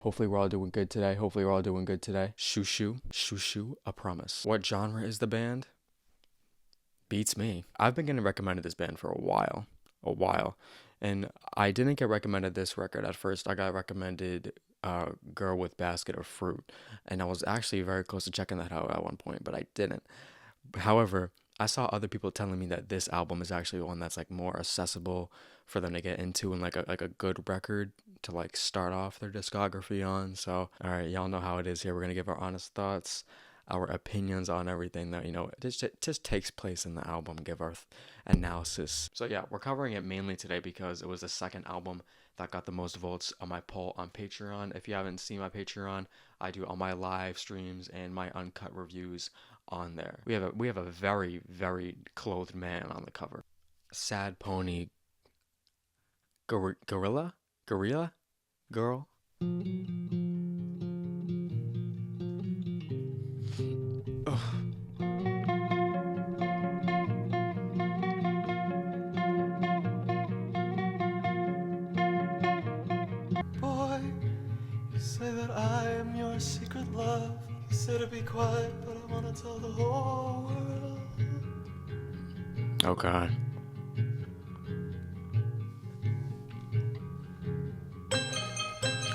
Hopefully we're all doing good today. Hopefully we're all doing good today. Shoo shoo, shoo shoo, a promise. What genre is the band? Beats me. I've been getting recommended this band for a while. And I didn't get recommended this record at first. I got recommended Girl with Basket of Fruit. And I was actually very close to checking that out at one point, but I didn't. However, I saw other people telling me that this album is actually one that's like more accessible for them to get into and like a good record to like start off their discography on. So, all right, y'all know how it is here. We're gonna give our honest thoughts, our opinions on everything that just takes place in the album. Give our analysis. So yeah, we're covering it mainly today because it was the second album that got the most votes on my poll on Patreon. If you haven't seen my Patreon, I do all my live streams and my uncut reviews on there. We have a very very clothed man on the cover. Sad pony gorilla girl. Ugh. Boy, you say that I am your secret love. You say to be quiet, but I wanna tell the whole world. Oh god.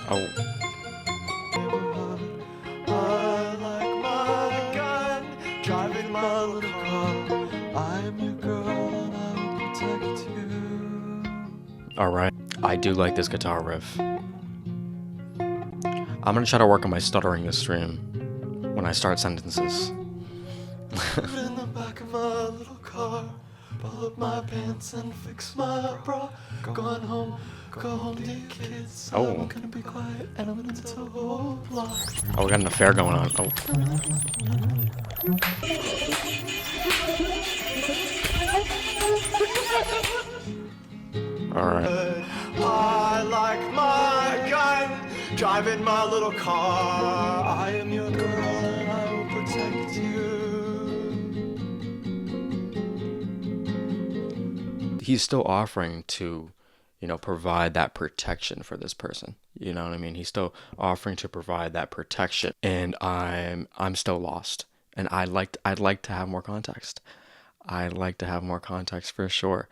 Oh. I like my gun, driving my little car. I am your girl and I will protect you. All right. I do like this guitar riff. I'm gonna try to work on my stuttering this stream when I start sentences. Put in the back of my little car, pull up my pants and fix my bra. Going home, go home to your kids. Oh. I'm gonna be quiet and I'm gonna tell the whole block. Oh, we got an affair going on. Oh. All right. I like my gun, driving my little car. I am your girl and I will protect you. He's still offering to, provide that protection for this person. You know what I mean? He's still offering to provide that protection, and I'm still lost. And I'd like to have more context. I'd like to have more context for sure.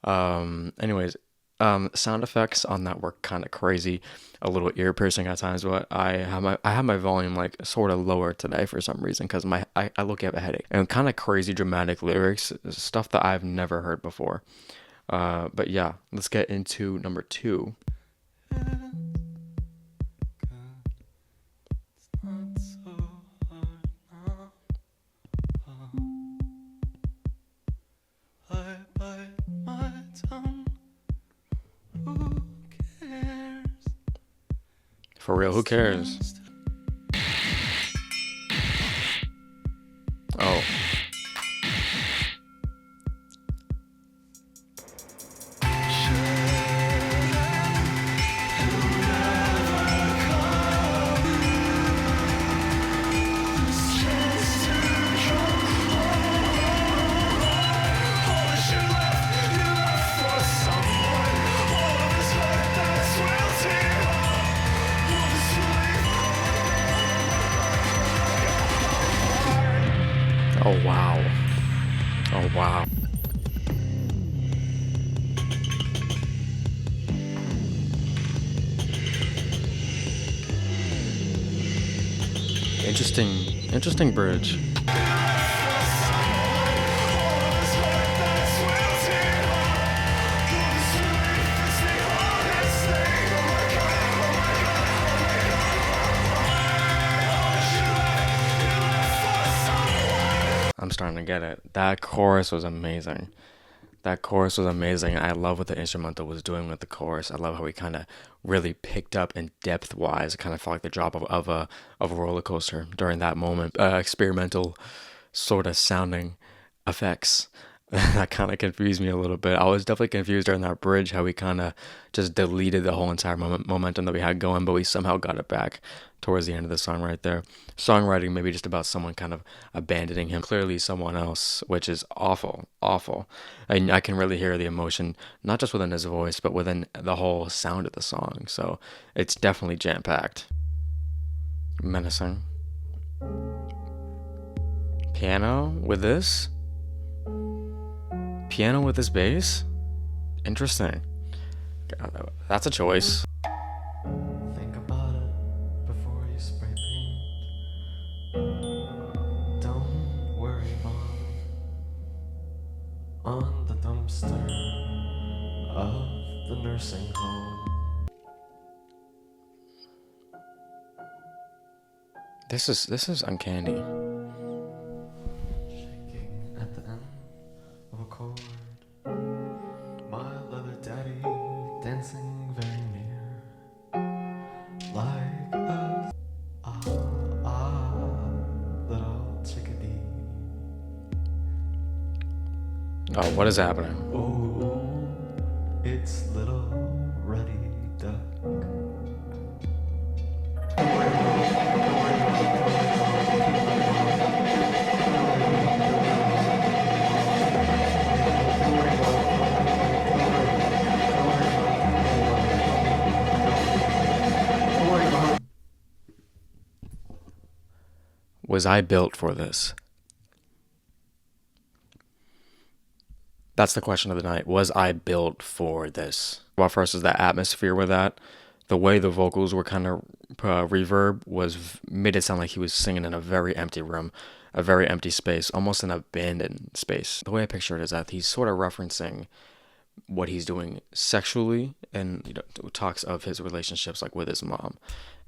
Anyways, sound effects on that were kind of crazy, a little ear piercing at times. But I have my volume like sort of lower today for some reason because I look at a headache, and kind of crazy dramatic lyrics, stuff that I've never heard before. But yeah, let's get into number 2. For real, who cares? Oh. Oh wow. Oh wow. Interesting bridge. I'm starting to get it. That chorus was amazing. I love what the instrumental was doing with the chorus. I love how he kind of really picked up in depth wise. It kind of felt like the drop of a roller coaster during that moment. Experimental sort of sounding effects. That kind of confused me a little bit. I was definitely confused during that bridge how we kind of just deleted the whole entire momentum that we had going, but we somehow got it back towards the end of the song right there. Songwriting maybe just about someone kind of abandoning him, clearly someone else, which is awful. And I can really hear the emotion, not just within his voice, but within the whole sound of the song. So it's definitely jam-packed. Menacing. Piano with this? Piano with this bass? Interesting. That's a choice. Think about it before you spray paint. Don't worry, Mom. On the dumpster of the nursing home. This is uncanny. Shaking at the end of a cord. My leather daddy dancing very near. Like a little chickadee. Oh, what is happening? Oh, it's little ruddy duck. Was I built for this? That's the question of the night. Was I built for this? Well, first is that atmosphere with that. The way the vocals were kind of reverb made it sound like he was singing in a very empty room, a very empty space, almost an abandoned space. The way I picture it is that he's sort of referencing what he's doing sexually, and talks of his relationships like with his mom,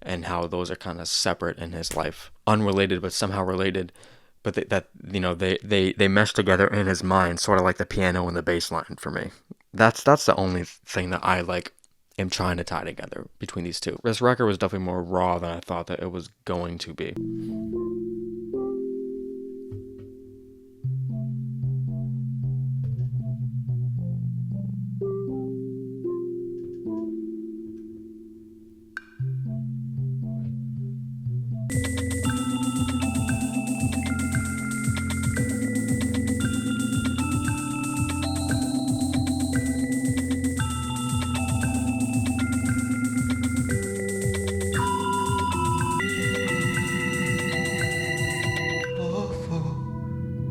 and how those are kind of separate in his life, unrelated but somehow related. But they mesh together in his mind, sort of like the piano and the bass line for me. That's the only thing that I like am trying to tie together between these two. This record was definitely more raw than I thought that it was going to be. Awful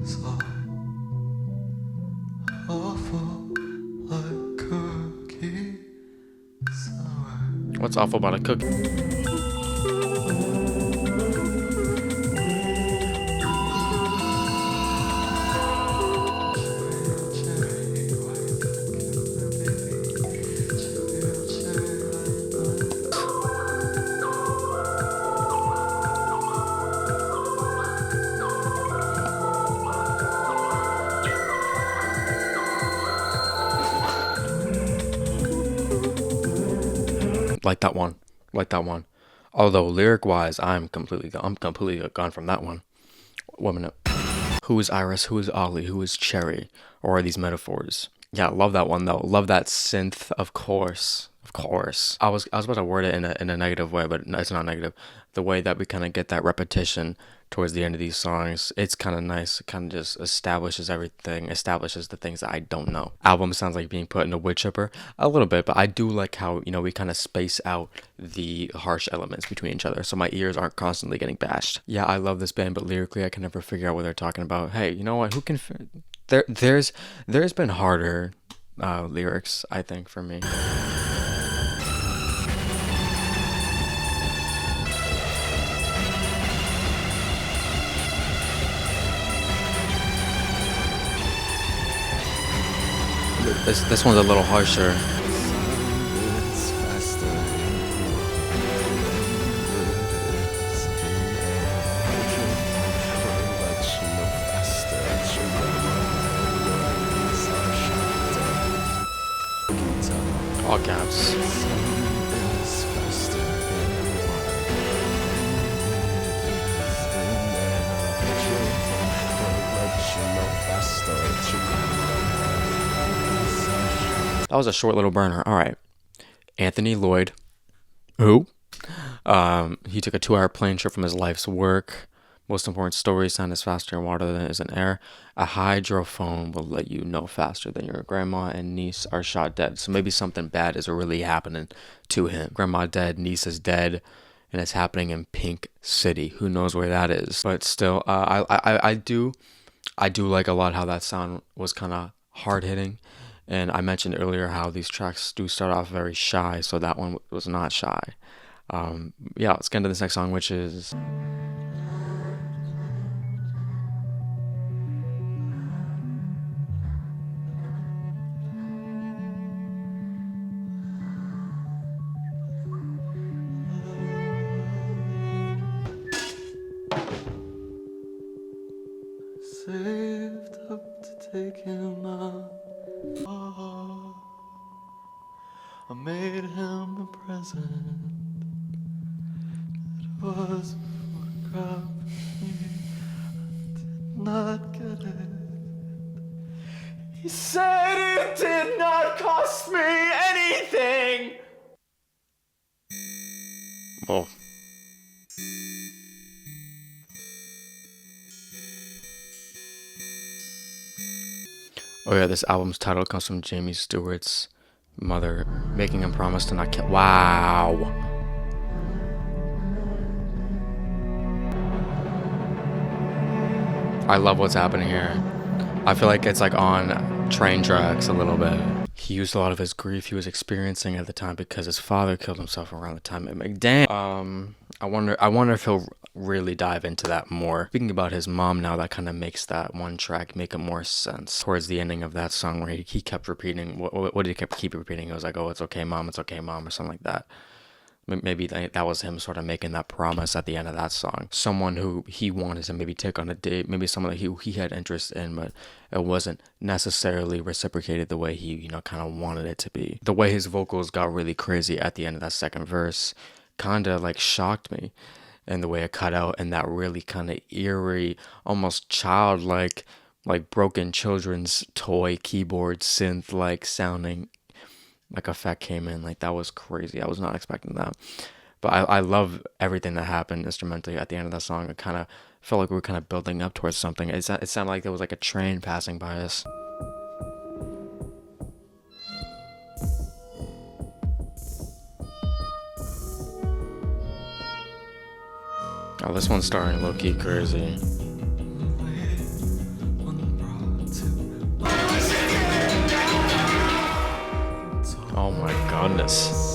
song. Awful like cookie sour. What's awful about a cookie? Cherry white Like that one. Although lyric wise, I'm completely gone from that one. 1 minute. Who is Iris? Who is Ollie? Who is Cherry? Or are these metaphors? Yeah, love that one though. Love that synth, of course. Of course. I was about to word it in a negative way, but it's not negative. The way that we kind of get that repetition towards the end of these songs, it's kind of nice. It kind of just establishes everything, establishes the things that I don't know. Album sounds like being put in a wood chipper a little bit, but I do like how, we kind of space out the harsh elements between each other, so my ears aren't constantly getting bashed. Yeah, I love this band, but lyrically I can never figure out what they're talking about. Hey, you know what? Who can? There's been harder lyrics, I think, for me. This one's a little harsher. It's faster. All caps. That was a short little burner. All right. Anthony Lloyd. Who? He took a 2-hour plane trip from his life's work. Most important story, sound is faster in water than it is in air. A hydrophone will let you know faster than your grandma and niece are shot dead. So maybe something bad is really happening to him. Grandma dead, niece is dead, and it's happening in Pink City. Who knows where that is? But still, I do like a lot how that sound was kind of hard hitting. And I mentioned earlier how these tracks do start off very shy, so that one was not shy. Yeah, let's get into this next song, which is. Saved up to take him out. Oh, I made him a present. It was photographed me. I did not get it. He said it did not cost me anything. Well. Oh yeah, this album's title comes from Jamie Stewart's mother making him promise to not kill. Wow. I love what's happening here. I feel like it's like on train tracks a little bit. He used a lot of his grief he was experiencing at the time because his father killed himself around the time. Like, damn. I wonder if he'll really dive into that more. Speaking about his mom now, that kind of makes that one track make more sense. Towards the ending of that song, where he kept repeating, what did he keep repeating? It was like, "Oh, it's okay, mom, or something like that. Maybe that was him sort of making that promise at the end of that song. Someone who he wanted to maybe take on a date, maybe someone that he had interest in, but it wasn't necessarily reciprocated the way he, kind of wanted it to be. The way his vocals got really crazy at the end of that second verse kind of like shocked me. And the way it cut out and that really kind of eerie, almost childlike, like broken children's toy keyboard synth like sounding like effect came in. Like, that was crazy. I was not expecting that. But I love everything that happened instrumentally at the end of that song. It kind of felt like we were kind of building up towards something. It sounded like there was like a train passing by us. Oh, this one's starting low-key crazy. Oh my goodness.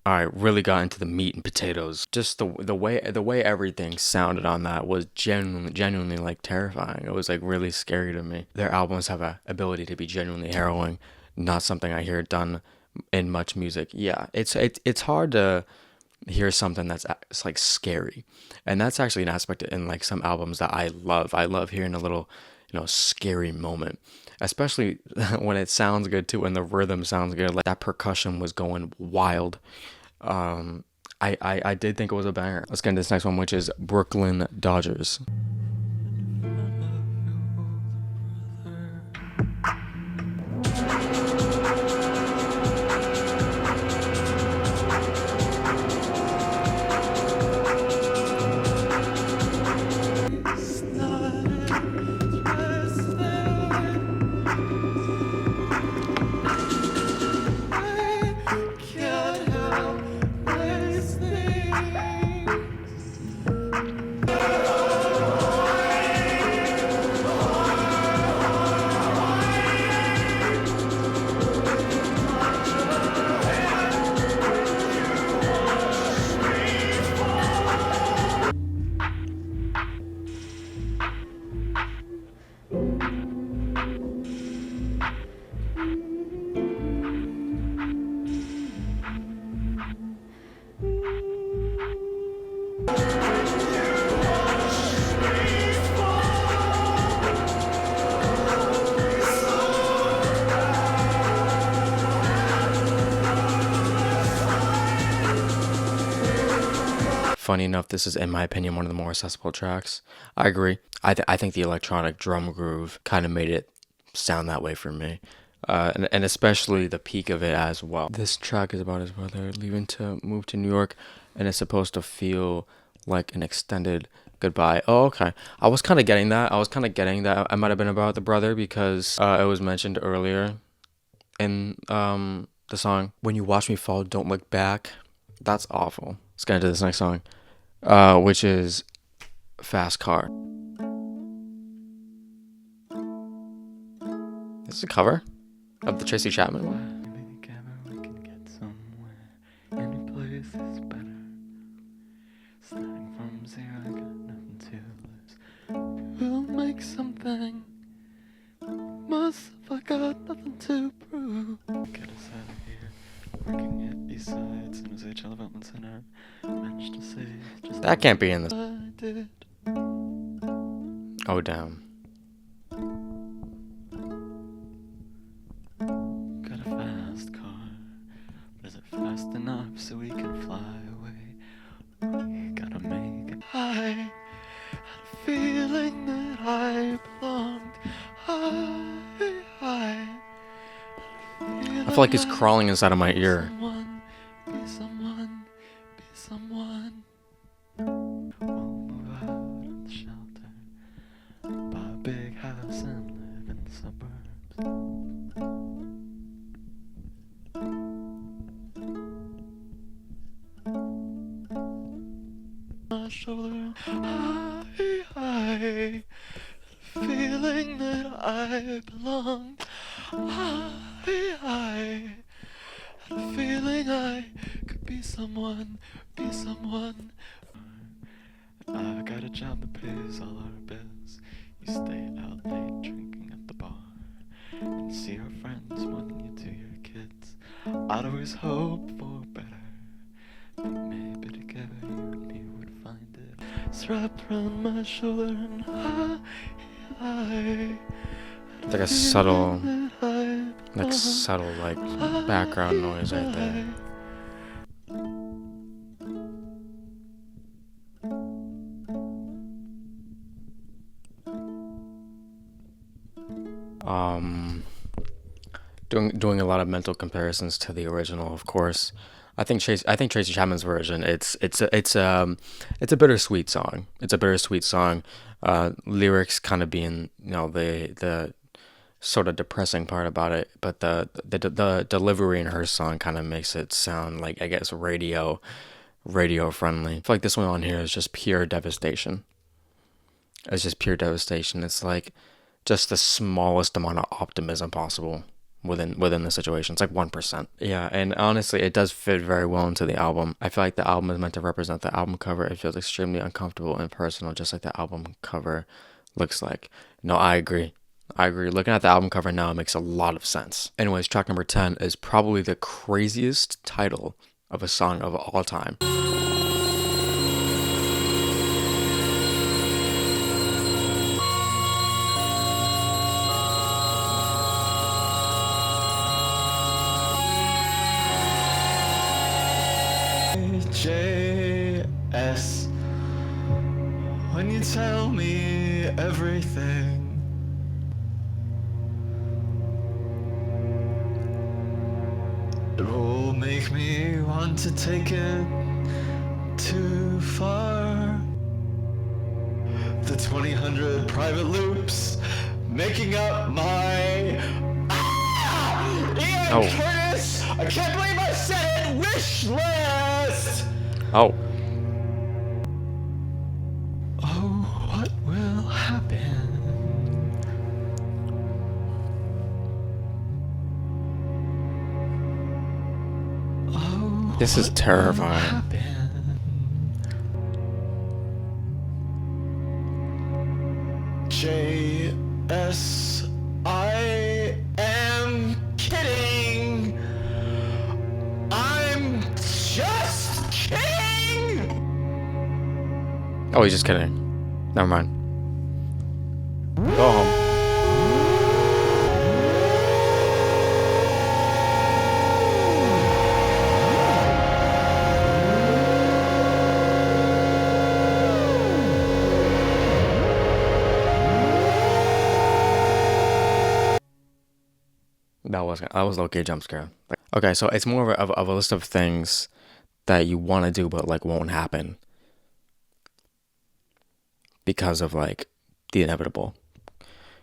Alright, really got into the meat and potatoes. Just the way everything sounded on that was genuinely like terrifying. It was like really scary to me. Their albums have a ability to be genuinely harrowing, not something I hear done in much music. Yeah, it's hard to hear something that's it's like scary, and that's actually an aspect in like some albums that I love. I love hearing a little, scary moment, especially when it sounds good too, when the rhythm sounds good. Like, that percussion was going wild. I did think it was a banger. Let's get into this next one, which is Brooklyn Dodgers. funny enough, this is, in my opinion, one of the more accessible tracks. I agree. I think the electronic drum groove kind of made it sound that way for me. And especially the peak of it as well. This track is about his brother leaving to move to New York, and it's supposed to feel like an extended goodbye. Oh, okay. I was kind of getting that. I might have been about the brother because it was mentioned earlier in the song, "When You Watch Me Fall, Don't Look Back." That's awful. Let's get into this next song, which is Fast Car. This is a cover of the Tracy Chapman one. We can get somewhere. Any place is better. Starting from zero, I got nothing to lose. We'll make something. Must if I got nothing to prove. Get us out of here. Working at East Side, San Jose Child Development Center. Managed to save just That can't be in this. I did. Oh, damn. Got a fast car, but is it fast enough so we can fly away? We gotta make it. I had a feeling that I belonged. I feel like it's crawling inside of my ear. Be someone. We'll move out of the shelter, buy a big house and live in the suburbs. My shoulder, I feeling that I belonged. I had a feeling I could be someone. I got a job that pays all our bills. You stay out late drinking at the bar and see your friends wanting you to your kids. I'd always hope for better, but maybe together you and me would find it. It's wrapped around my shoulder and I It's like a subtle, background noise right there. Doing a lot of mental comparisons to the original, of course. I think Tracy Chapman's version. It's a bittersweet song. It's a bittersweet song. Lyrics kind of being the sort of depressing part about it, but the delivery in her song kind of makes it sound like, I guess, radio friendly. I feel like this one on here is just pure devastation. It's just pure devastation. It's like just the smallest amount of optimism possible within the situation. It's like 1%. Yeah, and honestly, it does fit very well into the album. I feel like the album is meant to represent the album cover. It feels extremely uncomfortable and personal, just like the album cover looks like. No, I agree. Looking at the album cover now, it makes a lot of sense. Anyways, track number 10 is probably the craziest title of a song of all time. JS, when you tell me everything, it will make me want to take it too far. The 2000 private loops making up my Ian Oh. Curtis, I can't believe I said it, wish list. Oh. Oh, what will happen? Oh, This is what terrifying. will happen? JS, I am kidding. I'm just kidding. Oh, he's just kidding. Never mind. Go home. That was low-key a jump scare. Like, okay, so it's more of a list of things that you want to do but like won't happen because of like the inevitable.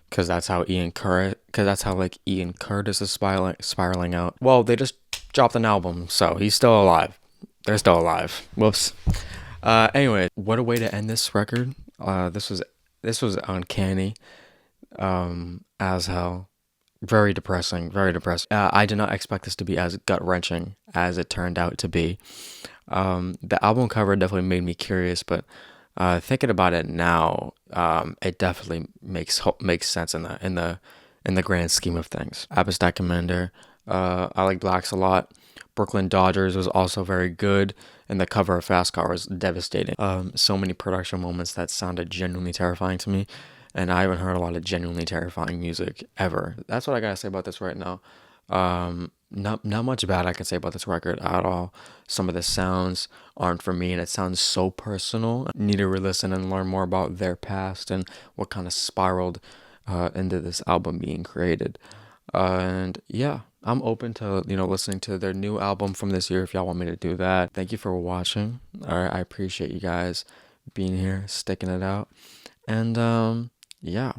Because that's how like Ian Curtis is spiraling out. Well, they just dropped an album, so he's still alive. They're still alive. Whoops. Anyway, what a way to end this record. This was uncanny. As hell. Very depressing. Very depressing. I did not expect this to be as gut wrenching as it turned out to be. The album cover definitely made me curious, but thinking about it now, it definitely makes sense in the grand scheme of things. Appestat Commander. I like Blacks a lot. Brooklyn Dodgers was also very good, and the cover of Fast Car was devastating. So many production moments that sounded genuinely terrifying to me, and I haven't heard a lot of genuinely terrifying music ever. That's what I gotta say about this right now. Not much bad I can say about this record at all. Some of the sounds aren't for me, and it sounds so personal. I need to re-listen and learn more about their past and what kind of spiraled into this album being created. And yeah, I'm open to listening to their new album from this year if y'all want me to do that. Thank you for watching. All right, I appreciate you guys being here, sticking it out, and yeah.